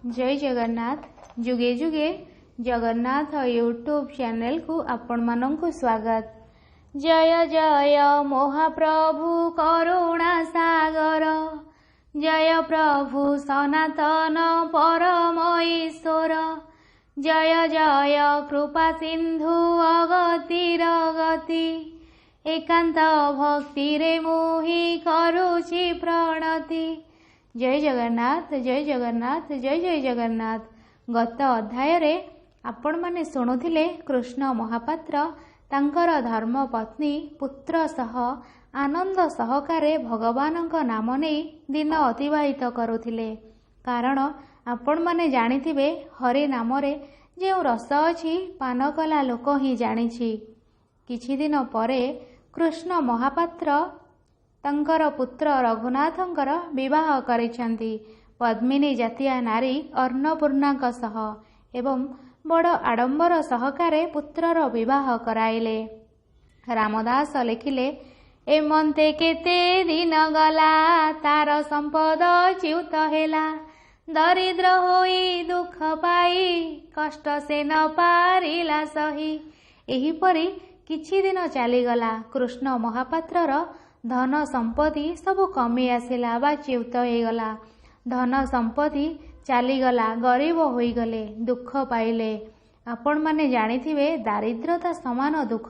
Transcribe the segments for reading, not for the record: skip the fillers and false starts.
जय जगन्नाथ। जुगे जुगे जगन्नाथ यूट्यूब चैनल को आपण मानंकु स्वागत। जय जय महाप्रभु करुणा सागर, जय प्रभु सनातन परम ईश्वर, जय जय कृपा सिंधु अगतिर गति, एकांत भक्ति रे मुहि करुछि प्रणति। जय जगन्नाथ जय जगन्नाथ जय जय जगन्नाथ। गत अध्याय रे आपण माने शुणुथिले कृष्ण महापात्र तांकर धर्म पत्नी पुत्र सह आनंद सहकारे भगवानंक नाम नहीं दिन अतिवाहित करुथिले। कारण आपण माने जानिथिबे हरि नाम रे जे रस अछि पान कला लोक ही जानिछि। किछि दिन परे कृष्ण महापात्र तांकर पुत्र रघुनाथंकर विवाह करिसेंती पद्मिनी जातीय नारी अन्नपूर्णांक सह एवं बड़ आडंबर सहकारे पुत्रर विवाह कराइले। रामदास लिखिले, एमंते केते दिन गला तार संपद च्युत हेला, दरिद्र होई दुख पाई कष्ट से न पारिला सही। एहिपरि किछि दिन चलीगला। कृष्ण महापात्रर धन संपत्ति सबु कमी आसिला बा च्युत होगला। धन संपत्ति चलीगला, गरीब होईगले, दुख पाइले। आपण माने जानिथिबे दारिद्रता समान दुख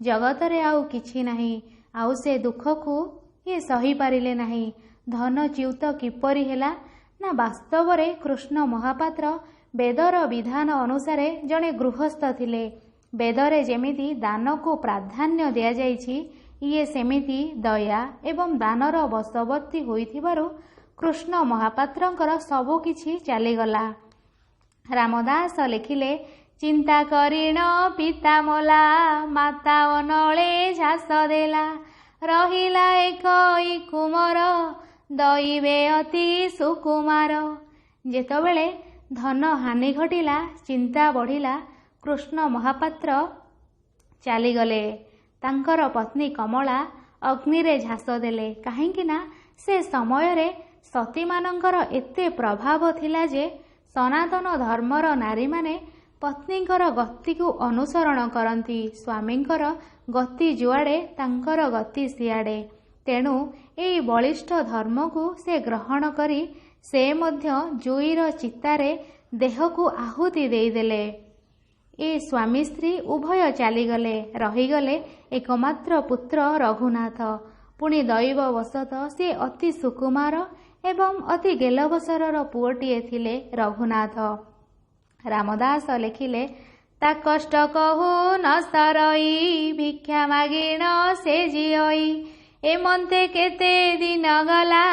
जगत रे आउ किछि नाही। आउ से दुख को ये सही पारिले नाही। धन च्युत किपरि हेला ना वास्तव रे कृष्ण महापात्र वेदर विधान अनुसार जणे गृहस्थ थिले। वेदरे जेमिति दान को प्राधान्य दिया जाइछि, ये सेमिति दया एवं दानर वशवर्ती होइथिबारु कृष्ण महापात्रंकर सबु किछि चलीगला। रामदास लिखिले, चिंता करिण पिता मोला, माता अनले झास देला, रहिला एक कुमार, दैवे अति सुकुमार। जेतबेले धन हानि घटिला, चिंता बढ़िला, कृष्ण महापात्र चलीगले। तांकर पत्नी कमला अग्नि रे झास देले। काहेकि ना से समय रे सती मानंकर एते प्रभाव थिला जे सनातन धर्मर नारी माने पत्नींकर गति को अनुसरण करती। स्वामींकर गति जुआड़े तांकर गति सियाड़े। तेणु एई बलिष्ठ धर्म को से ग्रहण करी से मध्य जुईर चितारे देह को आहुति देदेले। ए स्वामी स्त्री उभय चलीगले। रहीगले एकमात्र पुत्र रघुनाथ। पुणी दैववशत से अति सुकुमार एवं अति गेलबसरर पुओटीए थिले रघुनाथ। रामदास लिखिले, ता कष्ट कहु न सरई, भिक्षा मागिण से जियई, एमंते केते दिन गला,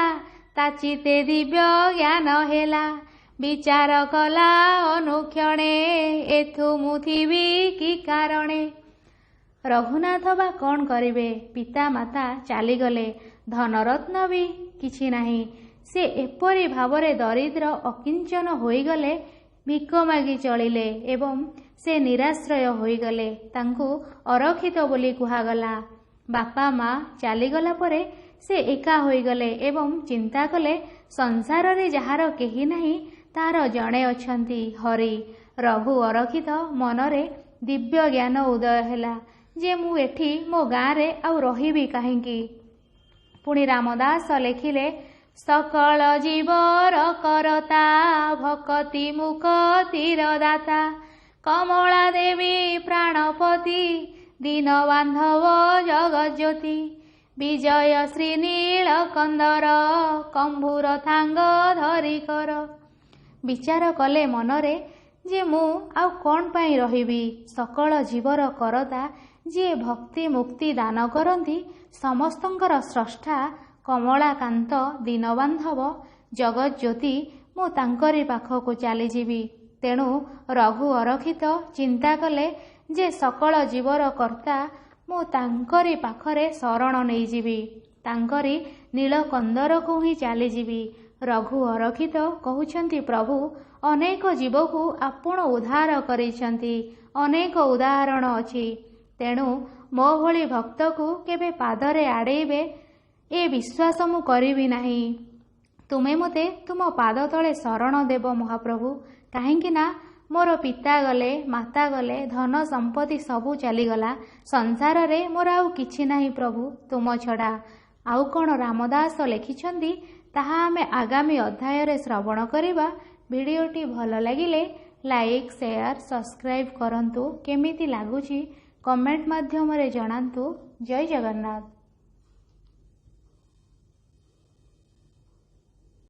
ता चिते दिव्य ज्ञान हेला, विचार कला अनुक्षणे, एथु मुथिबी कि कारणे। रघुनाथ बा कौन करिवे? पिता माता चलीगले, धनरत्न भी किछि नाही। से एपरि भावरे दरिद्र अकिंचन होईगले, भिक मागी चलिले एवं से निराश्रय होईगले। तांकु अरक्षित बोली कुहागला। बापा माँ चलीगला परे से एका होईगले एवं चिंता कले, संसार रे जहार केही नाही तार जणे अछंती हरि। रघु अरक्षित मनरे दिव्य ज्ञान उदय हेला जे मु एठी मो गाँ रे आउ रहिबी काहेकि। पुणी रामदास लिखिले, सकल जीवर करता, भक्ति मुक्तिर दाता, कमला देवी प्राणपति, दीन बांधव जगज्योति, विजय श्री नीलकंदर, कंभूर थांग धरी कर। विचार कले मनरे जे मु आउ कौन पाई रहिबी। सकल जीवर करता, जे भक्ति मुक्ति दान करती, समस्तंकर स्रष्टा, कमलाकांत, दीनबांधव, जगज्योति, मु तांकरी पाखकु चलीजीवी। तेणु रघु अरक्षित चिंता कले जे सकल जीवर कर्ता, मु तांकरी पाखरे शरण नहींजीवी, तांकरी नीलकंदर को ही चलीजीवी। रघु अरक्षित कहउछंती, प्रभु अनेक जीव को आपण उद्धार करिसेंती, अनेक उदाहरण अछि। तेणु मो भली भक्त को केबे पादरे आड़ेबे ए विश्वास मु करिबी नाही। तुमे मते तुम पाद तले शरण देव महाप्रभु। कहीं ना मोर पिता गले, माता गले, धन संपत्ति सबू चलीगला। संसार रे मोर आउ किछि नाही प्रभु तुम छड़ा। आउ कौन रामदास लिखिछंती ताहा आमे आगामी अध्याय रे श्रवण करिबा। वीडियोटी भल लागिले लाइक, शेयर, सब्सक्राइब करंतु। केमिति लागुची कमेंट माध्यम रे जणांतु। जय जगन्नाथ।